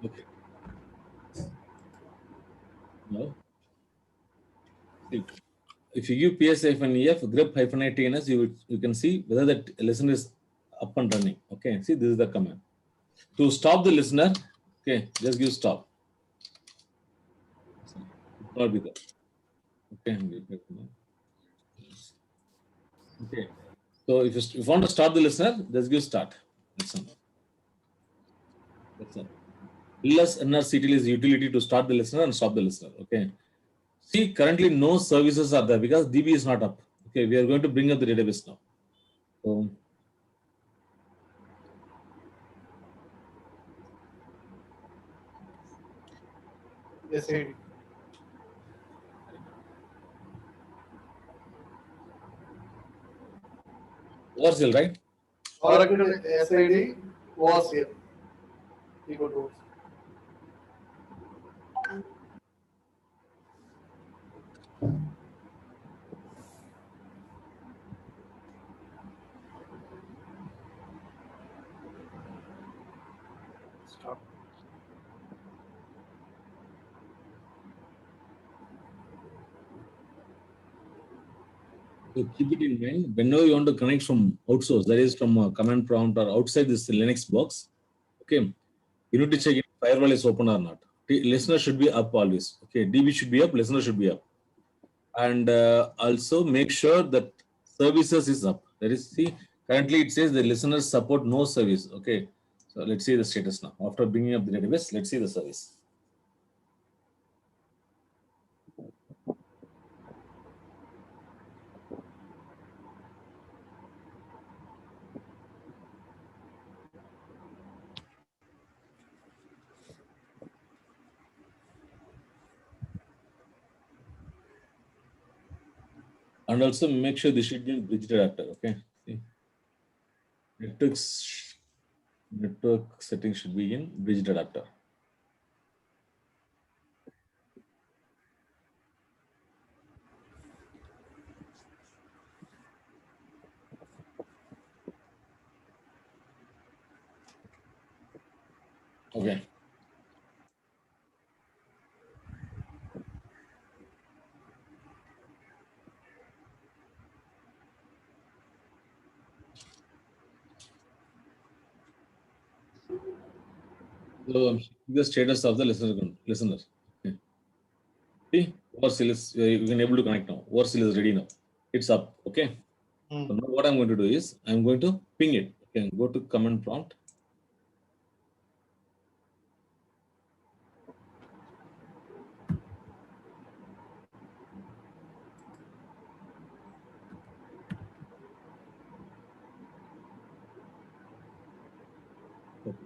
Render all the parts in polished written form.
Okay. Now, see, if you give PS-EF, grep-ITNS, you can see whether that listener is up and running. Okay. See, this is the command. To stop the listener, okay, just give stop. It will not be there. Okay. Okay. So if you want to start the listener, just give start. That's all. That's all. LS NRCTL is utility to start the listener and stop the listener. Okay. See, currently no services are there because DB is not up. Okay, we are going to bring up the database now. So SID. Overkill, right? Oracle SID was here. We go to start. So keep it in mind whenever you want to connect from outsource, that is from a command prompt or outside this Linux box. Okay, you need to check if firewall is open or not. Listener should be up always. Okay, DB should be up, listener should be up, and also make sure that services is up. That is, see, currently it says the listeners support no service. Okay, so let's see the status now. After bringing up the database, let's see the service. And also make sure this should be in bridge adapter. Okay, see, networks network settings should be in bridge adapter. Okay. So the status of the listener. Okay. See, overseal is you can able to connect now. Overseal is ready now. It's up. Okay. So now what I'm going to do is I'm going to ping it. Okay. Go to command prompt. Okay.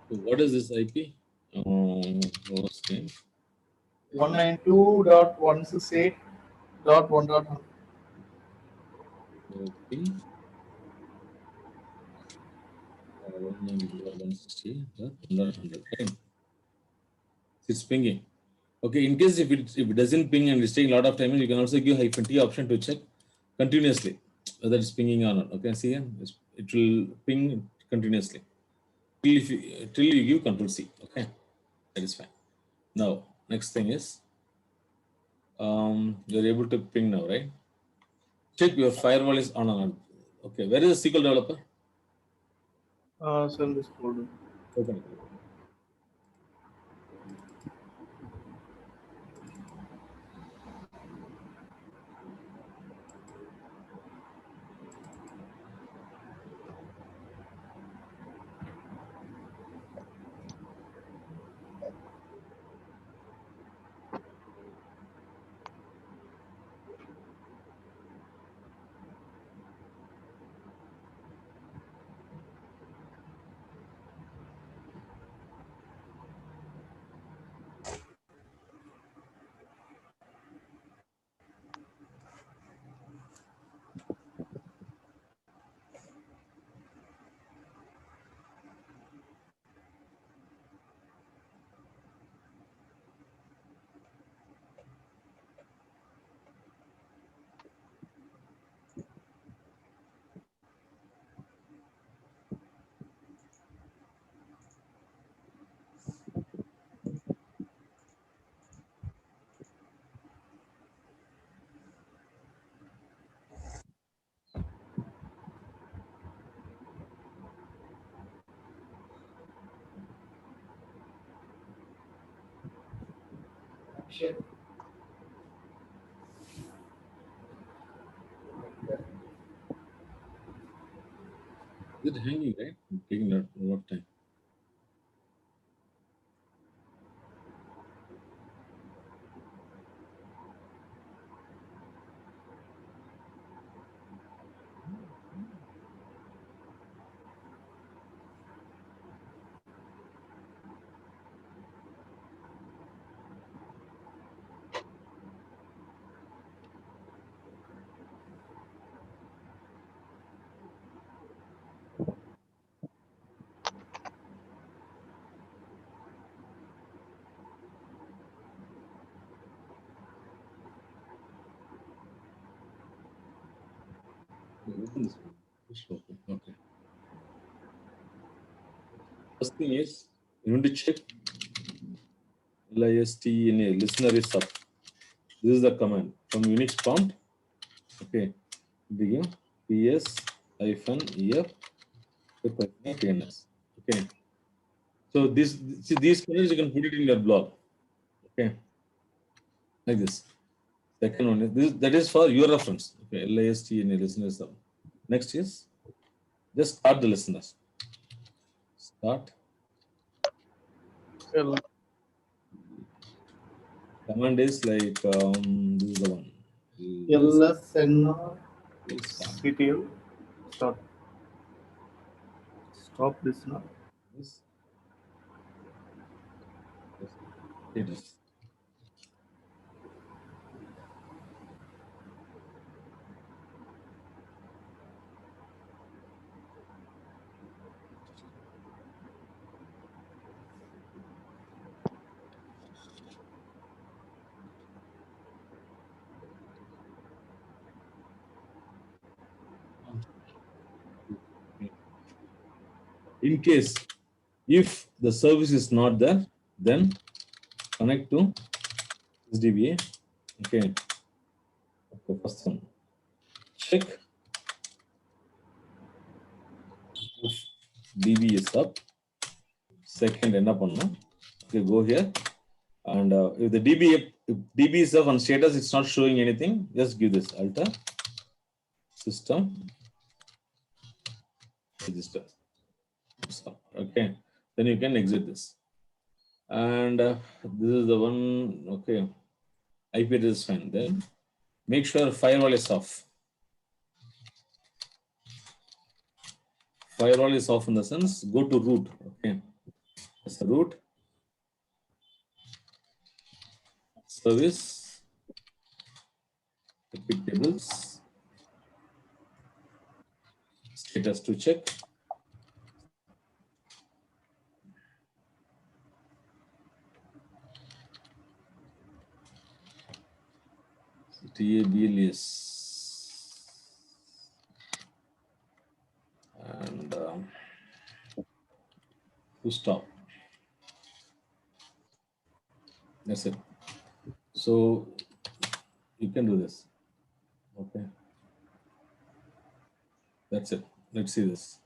So what is this IP? Host name. 192.168.1.1. Okay. 190.160.100. Okay. It's pinging. Okay. In case if it doesn't ping and it's taking a lot of time, you can also give -T option to check continuously whether it's pinging or not. Okay. See here, it will ping continuously till you give Control C. Okay. That is fine. Now, next thing is you're able to ping now, right? Check your firewall is on or not. Okay. Where is the SQL developer? Send this folder. Open it. Share. Is it hanging, right? Taking a lot of time. Open this one. Just open. Okay. First thing is you need to check listna listener is up. This is the command from Unix prompt. Okay. Begin ps hyphen ef tns. Okay. So these commands you can put it in your blog. Okay. Like this. Second one is this, that is for your reference. Okay. listna listener is up. Next is just start the listeners. Start. Command is like this is the one. LSNR Start. CTL start. Stop listener. Yes. It is. In case if the service is not there, then connect to SDBA. Okay. Okay, first one. Check if DB is up. Second, end up on no. Okay, go here. And if the DB is up on status, it's not showing anything. Just give this alter system register. So, okay. Then you can exit this. And this is the one. Okay. IP address is fine. Then make sure firewall is off. Firewall is off in the sense go to root. Okay. That's the root. Service. Epic tables. Status to check. TABLS. And to stop. That's it. So you can do this. Okay. That's it. Let's see this.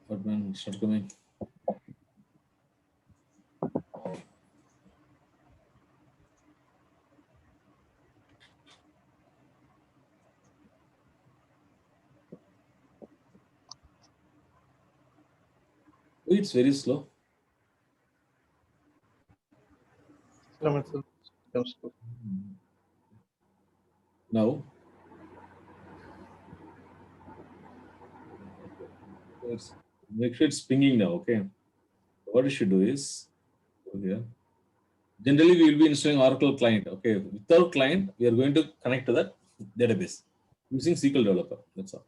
But man, start coming. Oh, it's very slow. Now, make sure it's pinging now. Okay. What you should do is go here. Generally, we will be installing Oracle client. Okay. Without client, we are going to connect to that database using SQL Developer. That's all.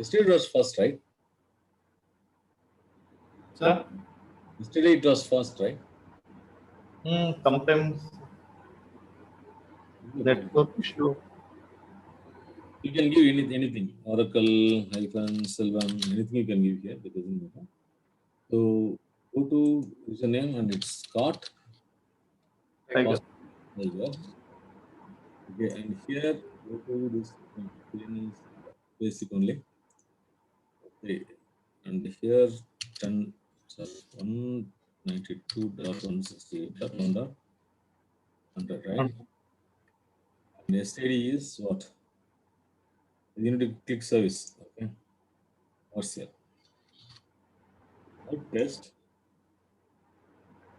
Yesterday it was first, right? Sir? Yesterday it was first, right? Sometimes network issue. You can give anything. Oracle, Hyphen, Sylvan, anything you can give here. That doesn't matter. So go to username and it's Scott. Tiger. There you go. Okay, and here go to this basic only. Okay, and here 10 192.168.1.100, right? And STD is what? You need to click service. Okay. What's here? Test.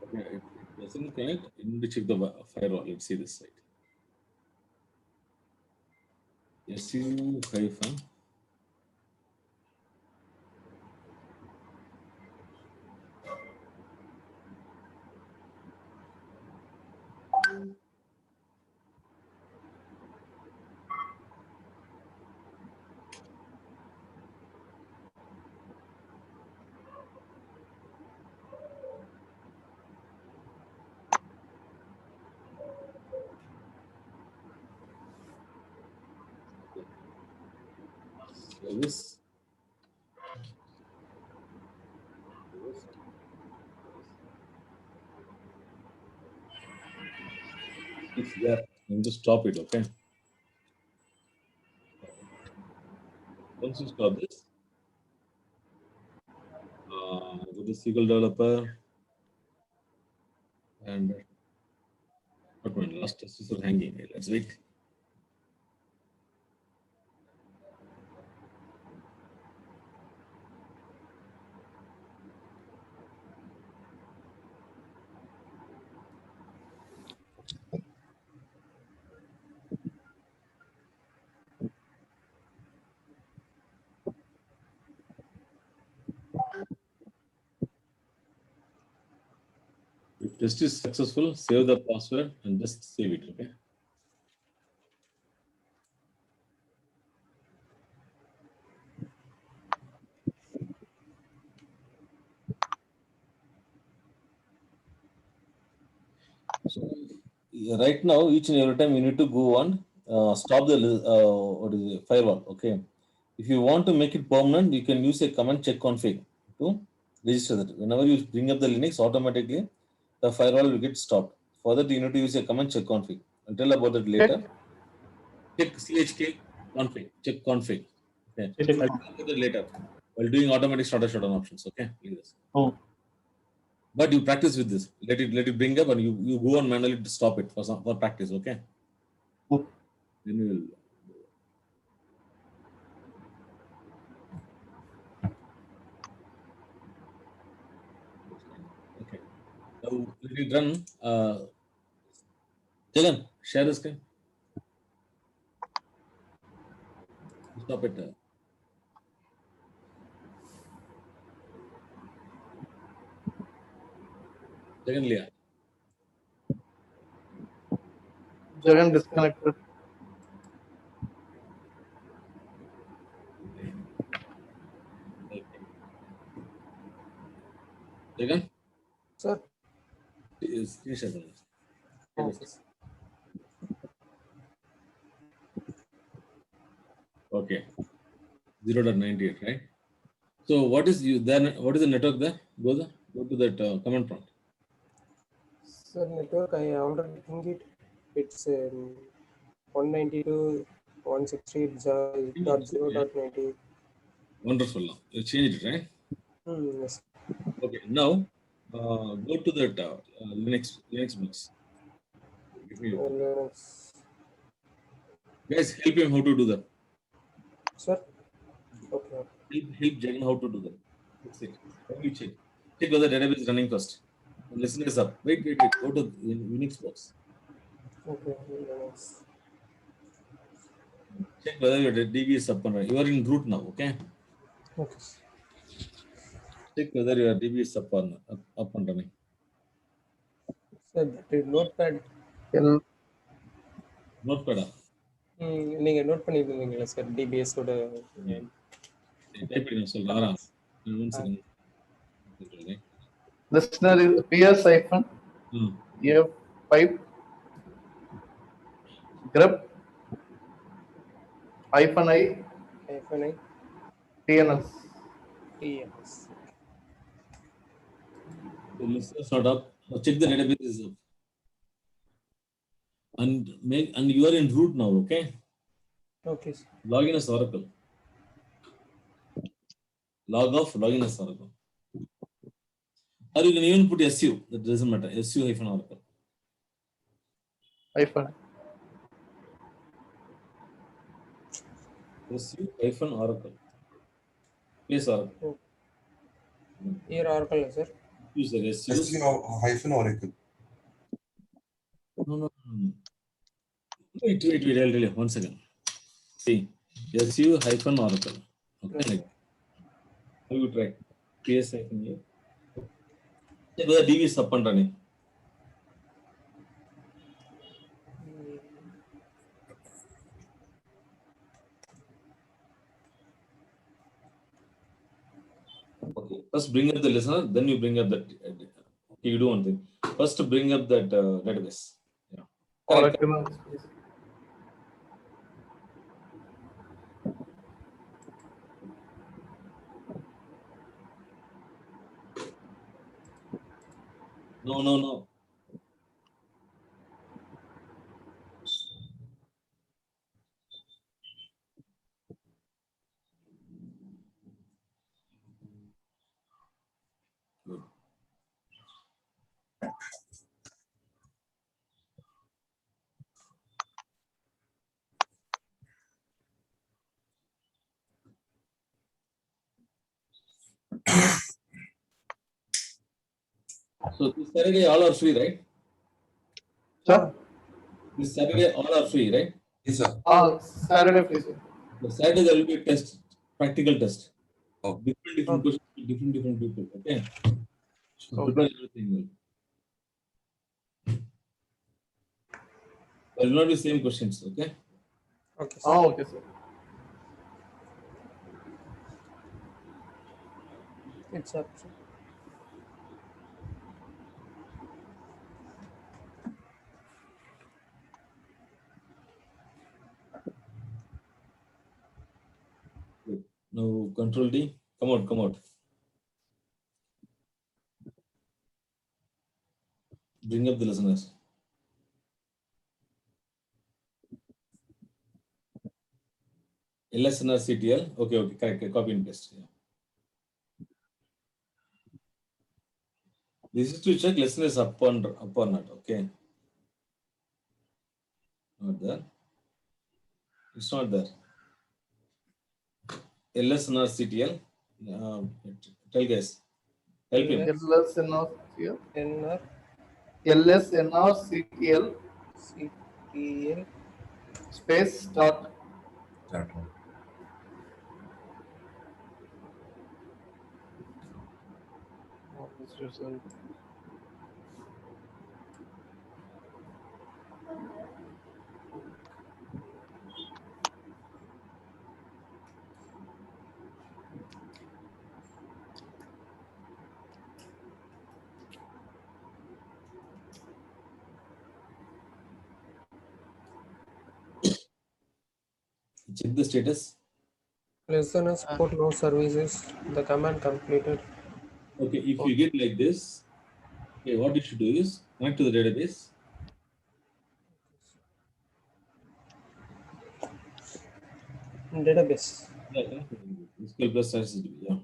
Okay, it doesn't connect. You need to check the firewall. Let's see this site. SU hyphen. Service. It's there. You need to stop it, okay? Once you stop this, go to SQL developer and what one last test is hanging. Let's wait. If test is successful, save the password and just save it, okay? So right now, each and every time you need to go on stop the what is it, firewall, okay? If you want to make it permanent, you can use a command check config to register that. Whenever you bring up the Linux, automatically the firewall will get stopped. For that, you need to use a command check config. I'll tell about that later. Check chk config, check config. Okay. Check. I'll talk about that later. While doing automatic starter shutdown options, okay? Like this. Oh. But you practice with this. Let it bring up and you go on manually to stop it for practice, okay? Okay. Then we will. Okay. Now let it run. Jagan, share the screen. Stop it. Jagan Leah. Jagan disconnected. Jagan? Sir. Screen share. Okay. 0.98, right? So what is what is the network there? Go to that command prompt. Sir, network I already think it. It's 198.168.0.90. Wonderful. You changed it, right? Yes. Okay. Now go to that Linux box. Give me your- Guys, help him how to do that. Sir. Okay. Help Jagan how to do that. That's it. How you check? Check whether database is running first. Listen this up. Wait. Go to Unix box. Okay. Linux. Check whether your DB is up and running. You are in root now, okay? Okay. Check whether your DB is up and running. Sir, that is notepad. Notepad. நீங்க note பண்ணிருந்தீங்களா sir DPS ஓட Type it in. Lara. 1 second. Okay. Listener is PS hyphen F pipe grep hyphen I hyphen I TNS. TNS. The listeners not up. Check the database is up. And you are in root now, okay? Okay, sir. Login as Oracle. Log off, login as Oracle. Or you can even put SU. That doesn't matter. SU hyphen Oracle. Hyphen. SU hyphen Oracle. Yes, Oracle. Here Oracle, sir. Use the SU. hyphen Oracle. No. Wait. I'll tell you. 1 second. See. SU hyphen Oracle. Okay. How you try? PS hyphen here. Check whether DB is up and running. Okay. First bring up the listener, then you bring up that. Okay, you do one thing. First bring up that database. Yeah. Correct. Oracle. No. Good. So this Saturday all are free, right? Sir? This Saturday all are free, right? Yes, sir. Saturday please. The Saturday there will be a test, practical test. Oh. Different questions, different people. Okay. So Okay. prepare everything well. There will not be same questions, okay? Okay, sir. Okay, sir. It's up, sir. Good. Now control D. Come out. Bring up the listeners. LSNR CTL. Okay, correct. Copy and paste. Yeah. This is to check listener is up or not. Okay. Not there. It's not there. LSNR CTL. Tell guys. Help him. LSNR NR LSNR CTL CTL space start. That one. Check the status. listener support no services. The command completed. Okay, if you get like this, okay, what you should do is connect to the database. Database. Yeah, connect to the database. SQL plus SSDB. Yeah.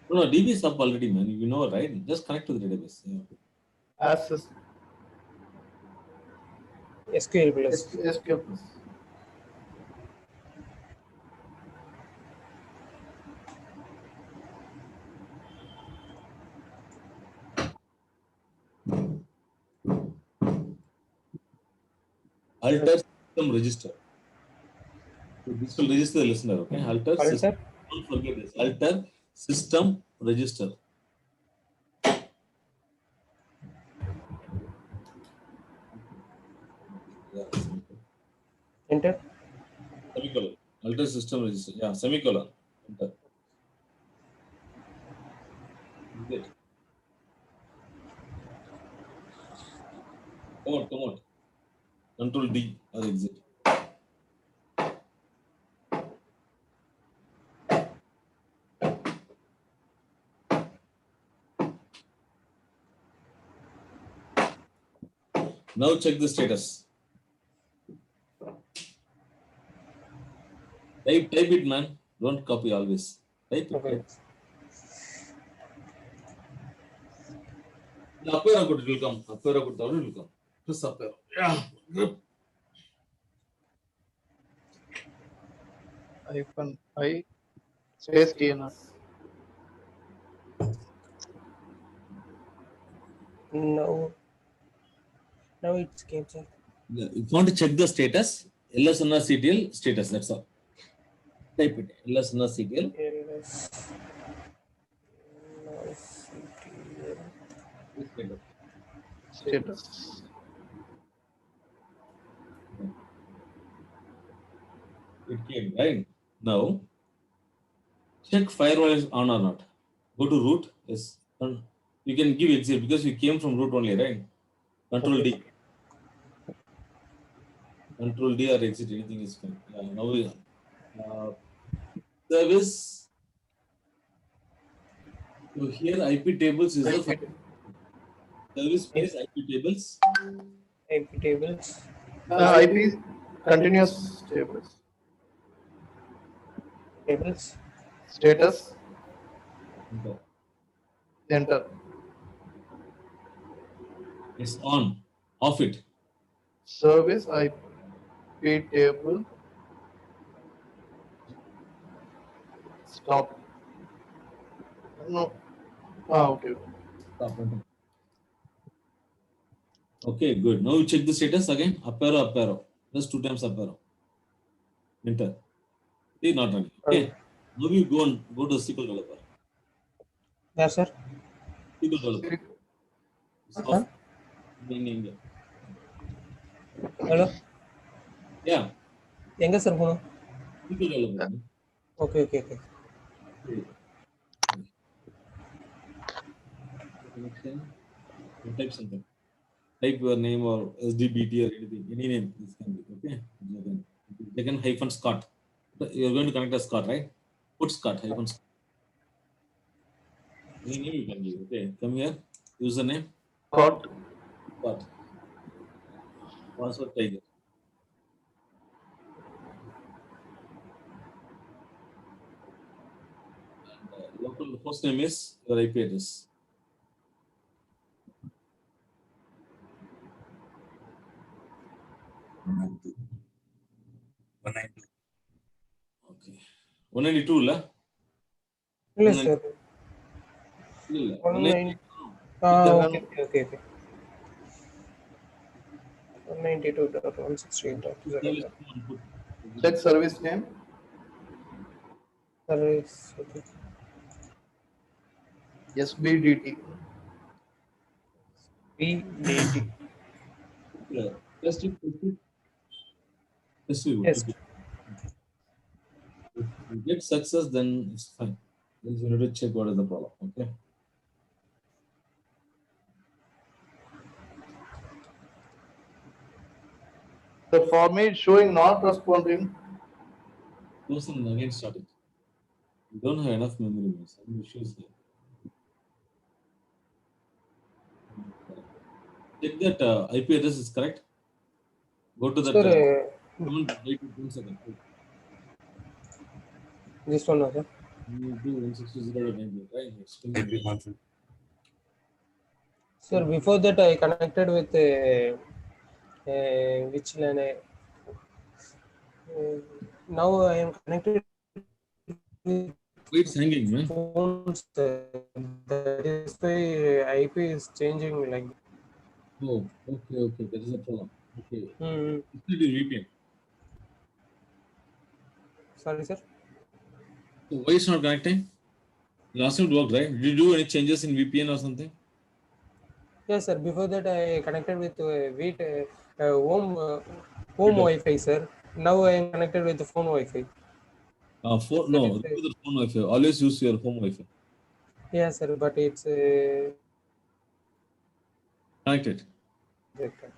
No, DB is up already, man. You know, right? Just connect to the database. Yeah. Access SQL plus. SQL plus. Alter system register. So this will register the listener. Okay. Alter system. Alter. Don't forget this. Alter system register. Yeah, simple. Enter. Semicolon. Alter system register. Yeah, semicolon. Enter. Exit. Come out. Control D or exit. Now check the status. Type it, man. Don't copy always. Type it. Okay. Type. Up arrow it will come. Up arrow it will come. Press up arrow. Yeah. Good. I space TNR. Now it's captured. Yeah, if you want to check the status, LSNRCTL status. That's all. Type it. LSNRCTL. LS. Status. It came right now. Check firewall is on or not. Go to root. Yes. And you can give exit because you came from root only, right? Control D. Control D or exit. Anything is fine. Yeah, now we service. So here IP tables is the service space IP tables. IP tables. IP continuous tables. Tables. Status. Enter. Enter. It's on. Off it. Service IP table. Stop. No. Okay. Stop. Enter. Okay, good. Now you check the status again. Up arrow. Just 2 times up arrow. Enter. See, not running. Okay. Now you go to SQL developer. Yeah, sir. SQL developer. It's Huh? off. In India. Hello. Yeah. எங்க sir போகணும்? SQL developer. Okay. Connection. You type something. Type your name or SDBT or anything. Any name. This can be. Okay. Second hyphen Scott. You're going to connect a Scott, right? Put Scott hyphen Scott. Any name you can give. Okay. Come here. Username. Scott. Scott. Password Tiger. And local host name is your IP address. Okay. 192 la? இல்ல sir. இல்ல. okay. 192.168.0. Check service name. Service. Okay. SBDT. BDT. Test it. Yes. If you get success, then it's fine. Then you need to check what is the problem. Okay. The format showing not responding. Person again started. You don't have enough memory. Some issues here. Check that IP address is correct. Go to that. Sir, Wait 1 second. this one also. You do 160.90, right? It's still- IP config. Sir, before that I connected with which LAN? Now I am connected with It's hanging, man. phones. That is why IP is changing like. Oh, okay. That is a problem. Okay. Hmm. It's not in VPN. Sorry, sir. So why it's not connecting? Last time it worked, right? Did you do any changes in VPN or something? Yes, sir. Before that I connected with home Wi-Fi, sir. Now I am connected with the phone Wi-Fi. No, Sir, remove if the phone Wi-Fi. Always use your home Wi-Fi. yeah, sir, but it's Connected.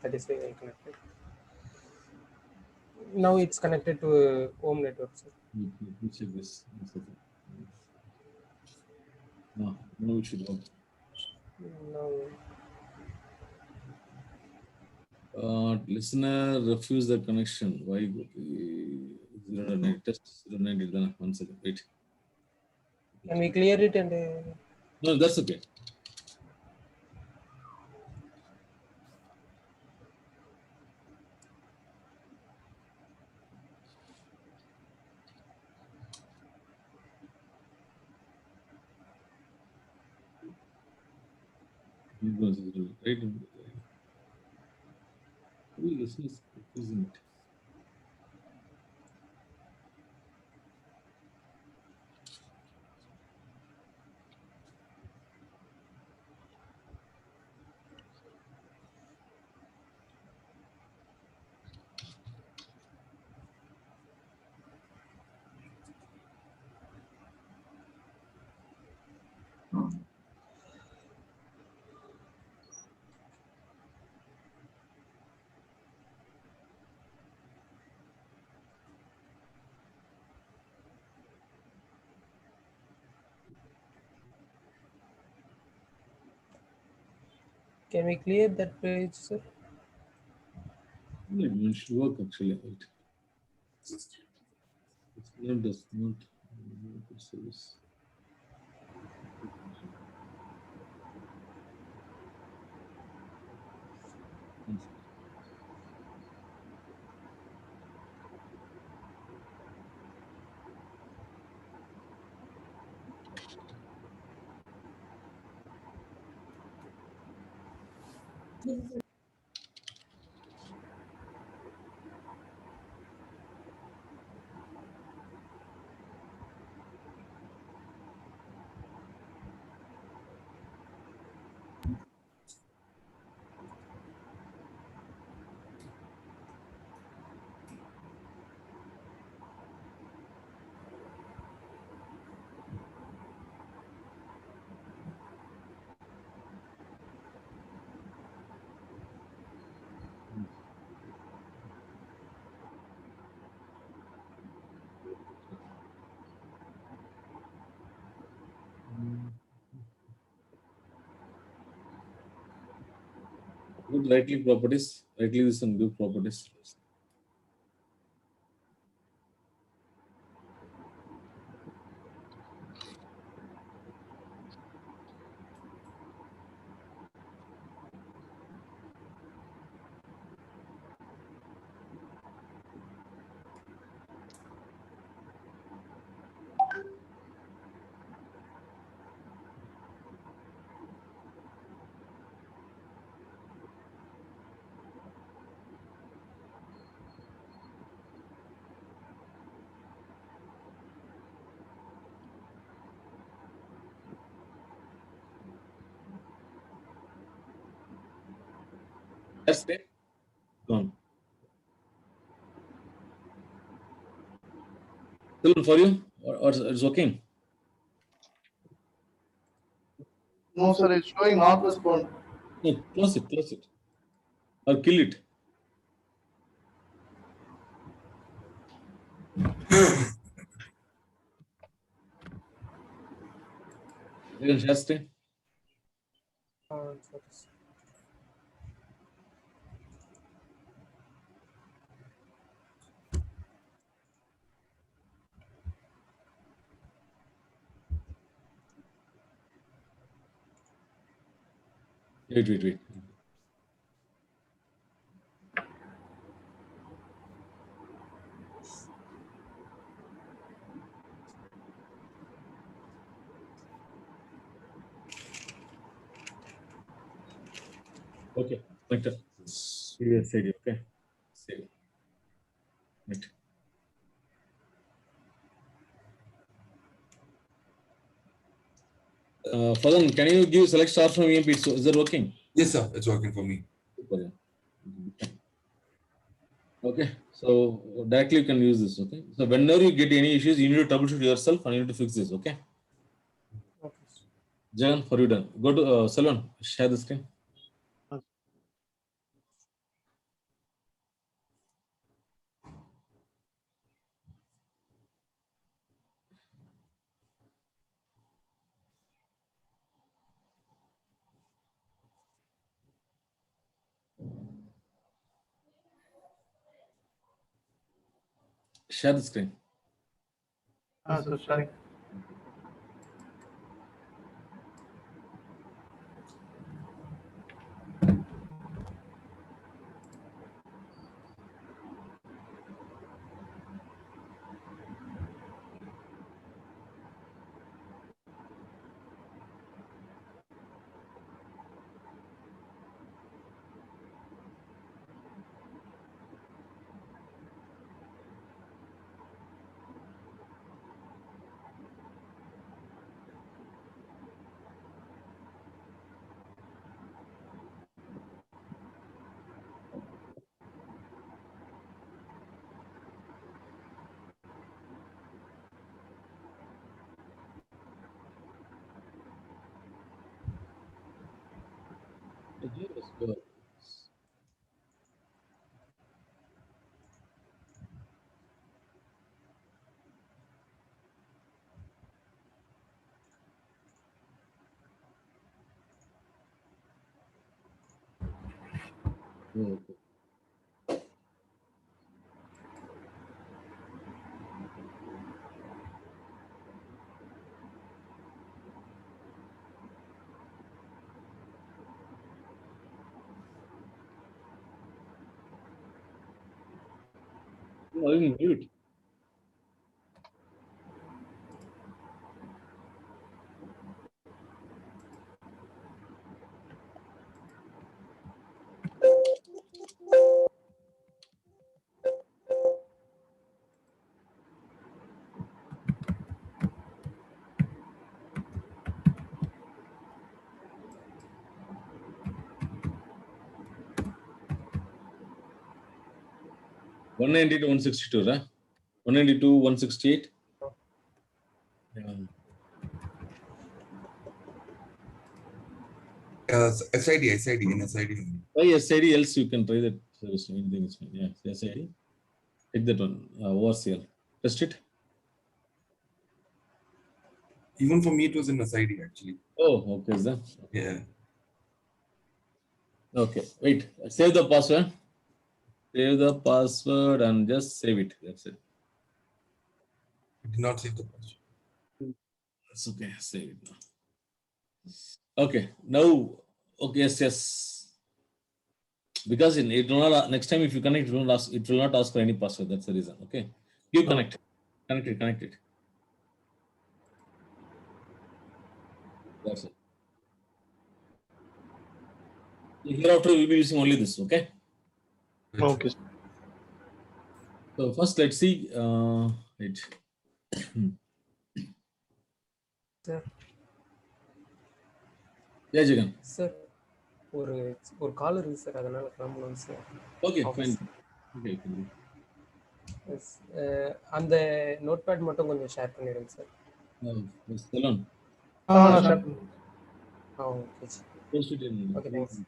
that is why I connected. Now it's connected to home network, sir. Let me check this. One second. No, it should work. Now, Listener refuse the connection. Why? 09 test 09. One second. Wait. can we clear it and No, that's okay. Right. Who listens refusing it? can we clear that page, sir? No, it should work actually. Right. Listener does not service. Good right click properties. Right click this and give properties. That's it. Gone. Still for you? Or it's okay? No, sir, it's showing not respond. No, close it. Or kill it. You can share screen. Sorry. Wait. Okay. Connected. Yes, okay. Save. Right. Fadhan, can you give select stars from EMP? So is that working? Yes, sir. It's working for me. Super, yeah. Okay, so directly you can use this. Okay, so whenever you get any issues, you need to troubleshoot yourself and you need to fix this. Okay, Okay, sir. Jagan, for you done. Go to Salwan, share the screen. Share the screen. So sharing. Yes, go. Okay. No, you mute. One 192, 162, right? 192, 168. Yeah. SID in SID only. Try SID, else you can try that service. Anything is fine. Yeah, SID. Take that one. ORCL. Test it. Even for me, it was in SID actually. Oh, okay. Is that? Yeah. Okay. Wait. Save the password. Save the password and just save it. That's it. I did not save the password. That's okay. Save it now. Okay. Now, okay. Yes. Because it will not, next time if you connect, it will not ask for any password. That's the reason. Okay. You connect. Connect it. That's it. Hereafter, we'll be using only this. Okay. Okay. So first, let's see. Wait. Sir, Yeah, Jagan. Sir ஒரு ஒரு கால் இருக்கு sir, அதனால கிளம்பணும் sir. Okay, Office. fine. Okay, you can do. Yes. அந்த notepad மட்டும் கொஞ்சம் share பண்ணிடுங்க sir. Salon. Sure. Okay sir. Post it in. Okay, thanks.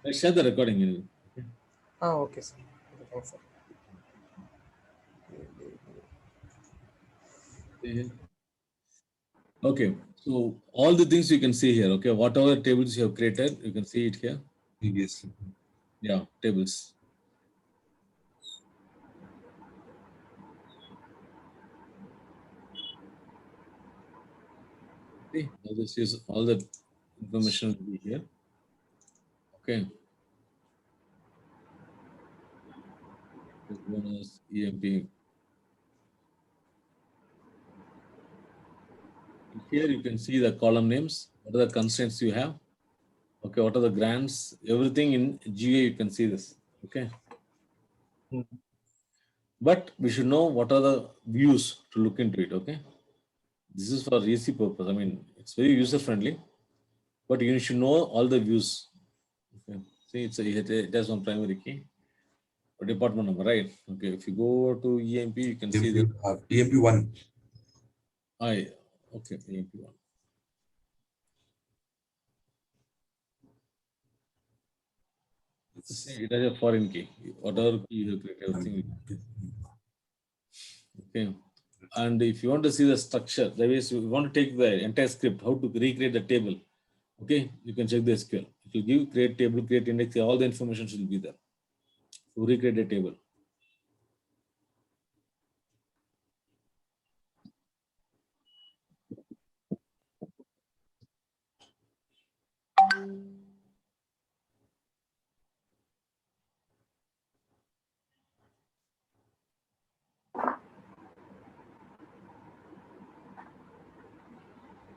Let's share the recording. Anyway. Okay sir. Okay, thanks sir. Okay, so all the things you can see here. Okay, whatever tables you have created, you can see it here. Previously. Yeah, tables. See, now this is all the information will be here. Okay. Bonus, EMP. Here you can see the column names. What are the constraints you have? Okay, what are the grants? Everything in GA you can see this. Okay. But we should know what are the views to look into it. Okay. This is for easy purpose. I mean, it's very user friendly, but you should know all the views. Okay. See, it has one primary key, or department number, right? Okay, if you go to EMP, you can see the EMP1. okay, EMP1. See, it has a foreign key. Whatever key you have created, everything. Okay. And if you want to see the structure, that is, you want to take the entire script, how to recreate the table. Okay, you can check the SQL. If you give create table, create index, all the information should be there. To recreate a table.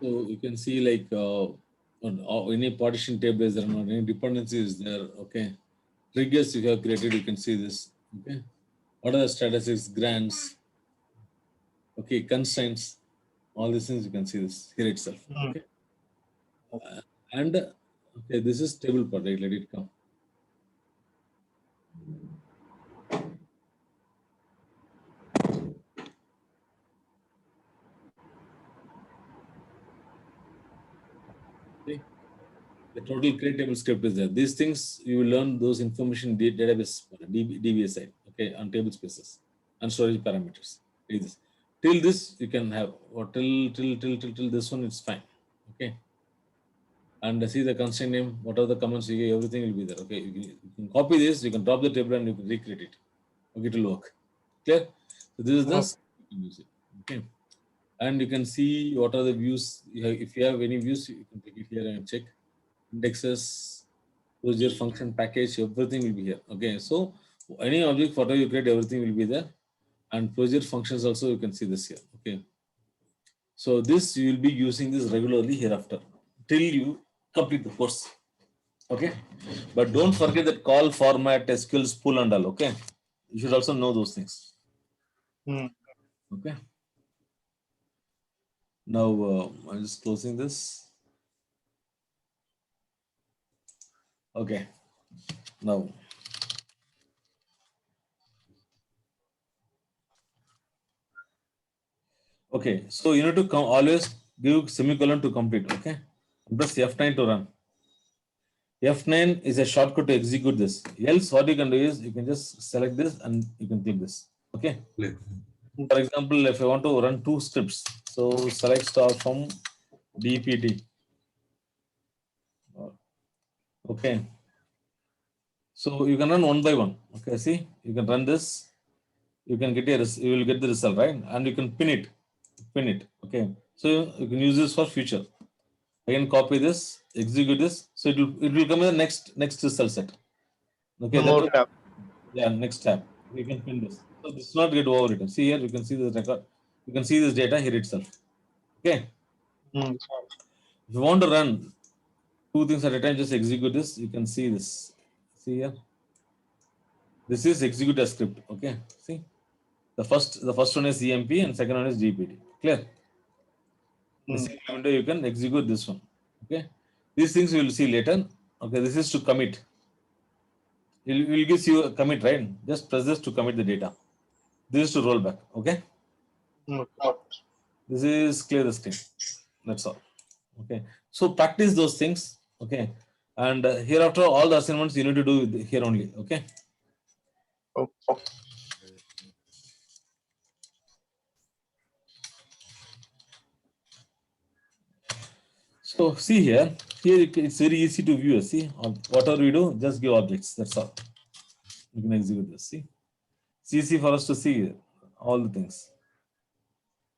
So you can see like any partition table is there, not any dependency is there. Okay, triggers you have created, you can see this. Okay, what are the statistics, grants? Okay, constraints, all these things you can see this here itself. Okay, and okay, this is table part, right? Let it come. See? The total create table script is there. These things you will learn those information database DBA side, okay, on table spaces and storage parameters. Read this. Till this you can have, or till this one it's fine, okay. And see the constraint name, what are the comments you give, everything will be there, okay. You can copy this, you can drop the table and you can recreate it. Okay, it will work. Clear? So this is this. You can use it. Okay. And you can see what are the views. If you have any views, you can take it here and check. Indexes, procedure, function, package, everything will be here. Okay, so any object photo you create, everything will be there. And procedure functions also, you can see this here. Okay, so this you will be using this regularly hereafter till you complete the course. Okay, but don't forget that call, format, SQLs, pull and all. Okay, you should also know those things. Okay, now I'm just closing this. Okay, now okay, so you need to always give semicolon to complete. Okay, press F9 to run. F9 is a shortcut to execute this. Else, what you can do is you can just select this and you can click this. Okay. For example, if I want to run two scripts, so select star from DPT. Okay. So you can run one by one. Okay. See, you can run this. You can get you will get the result, right? And you can pin it. Pin it. Okay. So you can use this for future. I can copy this, execute this. So it will come in the next result set. Okay. More tab. Yeah, next tab. We can pin this. So this is not get overwritten. See here, you can see this record. You can see this data here itself. Okay. If you want to run two things at a time, just execute this. You can see this. See here. This is execute a script. Okay. See. The first one is EMP and second one is GPT. Clear? The same window you can execute this one. Okay. These things you will see later. Okay. This is to commit. It will give you a commit, right? Just press this to commit the data. This is to roll back. Okay. This is clear the screen. That's all. Okay. So practice those things. Okay. And hereafter, all the assignments you need to do here only. Okay. So see here. Here it's very easy to view. See, whatever we do, just give objects. That's all. You can execute this. See, it's easy for us to see all the things.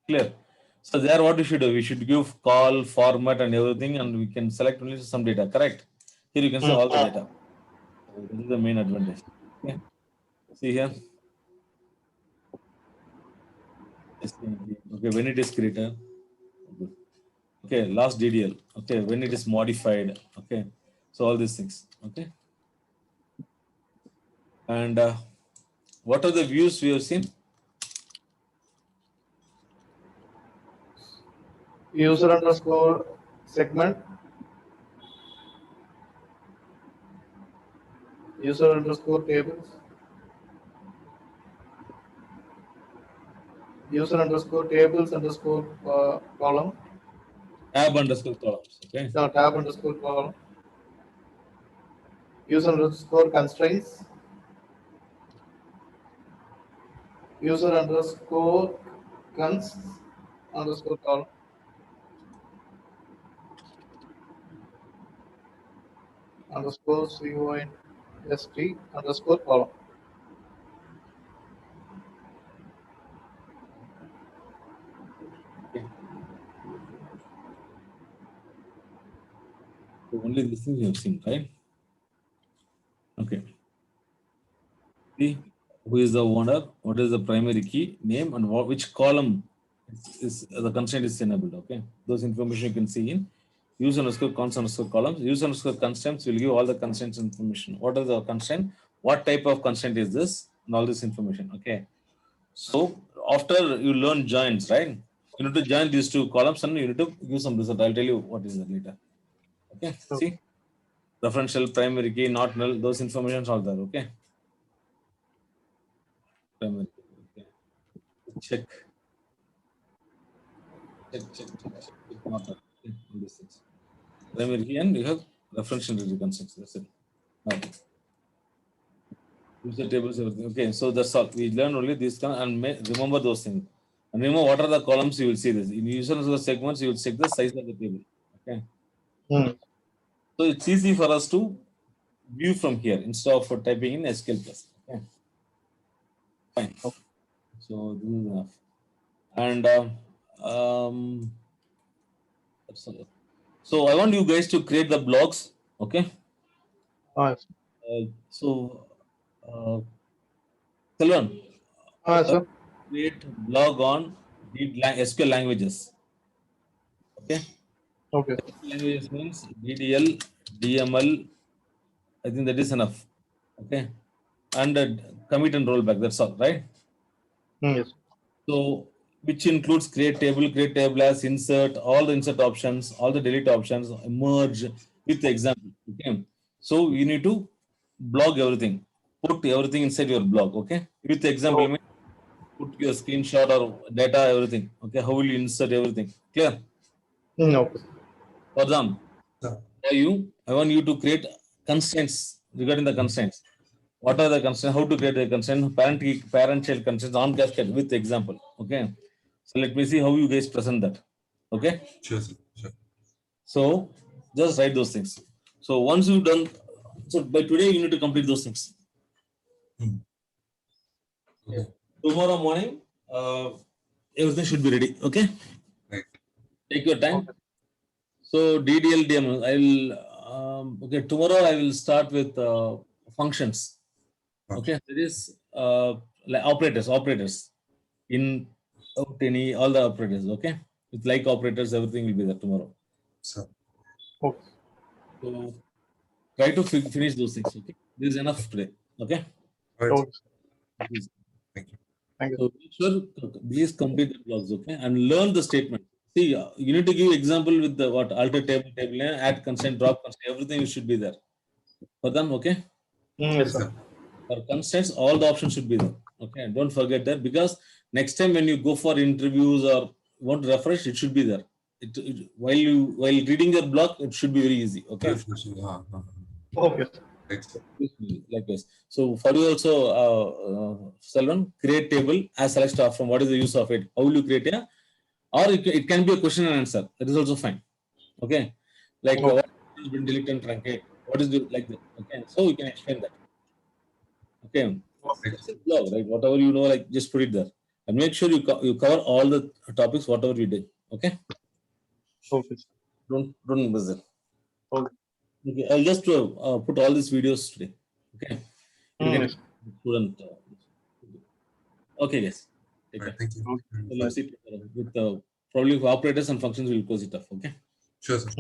Clear. So there, what we should do? We should give call, format, and everything, and we can select only some data. Correct. Here you can see all the data. This is the main advantage. Okay. See here. Okay, when it is created. Okay, last DDL. Okay, when it is modified. Okay, so all these things. Okay. And what are the views we have seen? User underscore segment. User underscore tables. User underscore tables underscore column. Tab underscore columns. Okay. No, tab underscore column. User underscore constraints. User underscore cons underscore column. Underscore CONST underscore column. So only this thing you have seen, right? Okay. See who is the owner, what is the primary key, name, and which column is the constraint is enabled. Okay. Those information you can see in use underscore cons underscore columns. Use underscore constraints will give all the constraints information. What are the constraint? What type of constraint is this? And all this information. Okay. So after you learn joins, right? You need to join these two columns and you need to give some result. I'll tell you what is that later. Okay. See, referential, primary key, not null. Those informations are there. Okay. Primary key. Okay. Check. Check. Not that. Okay. All these things. Primary key and you have referential reconstructs. That's it. Okay. User tables, everything. Okay, so that's all. We learn only this and remember those things. And remember what are the columns, you will see this. In user segments, you will check the size of the table. Okay. So it's easy for us to view from here instead of typing in SQL plus. Okay. Fine. So this is enough. And that's all. So I want you guys to create the blogs. Okay. Yes. So Selvan, Sir. create blog on SQL languages. Okay. Okay. Languages means DDL, DML. I think that is enough. Okay. And commit and rollback. That's all, right? Yes. So, which includes create table as insert, all the insert options, all the delete options, merge with the example. Okay. So, you need to blog everything, put everything inside your blog. Okay. With the example, means put your screenshot or data, everything. Okay. How will you insert everything? Clear? Okay. For example, I want you to create constraints regarding the constraints. What are the constraints? How to create the constraint? Parent-child constraints on cascade with example. Okay. So let me see how you guys present that. Okay. Sure, sir. Sure. So just write those things. So once you've done, so by today you need to complete those things. Okay. Tomorrow morning, everything should be ready. Okay. Right. Take your time. So DDL, DML, okay, tomorrow I will start with functions. Okay, there is like operators in out any all the operators. Okay, with like operators, everything will be there tomorrow. So, Okay. So try to finish those things. Okay, this is enough today. Okay, all right. Okay. Please. Thank you. Thank you. So make sure please complete the blogs. Okay, and learn the statement. See, you need to give example with the what alter table, name, add constraint, drop constraint, everything should be there. For them, okay. Yes, sir. For constraints, all the options should be there. Okay, don't forget that because next time when you go for interviews or want to refresh, it should be there. While reading your blog, it should be very easy. Okay. Okay. Right. Like this. So for you also, Selvan, create table as select star from what is the use of it? How will you create it? Or it can be a question and answer. That is also fine. Okay. Like Okay. what has been deleted and truncate? What is the like that? Okay. So you can explain that. Okay. It's a blog, right? Whatever you know, like just put it there. And make sure you cover all the topics, whatever we did. Okay. Okay. Don't miss it. Okay. Okay. I'll just put all these videos today. Okay. You can Yes. student. Okay, guys. Take All care. right. Thank you. So let's see with probably for operators and functions we'll close it off. Okay. Sure, sir.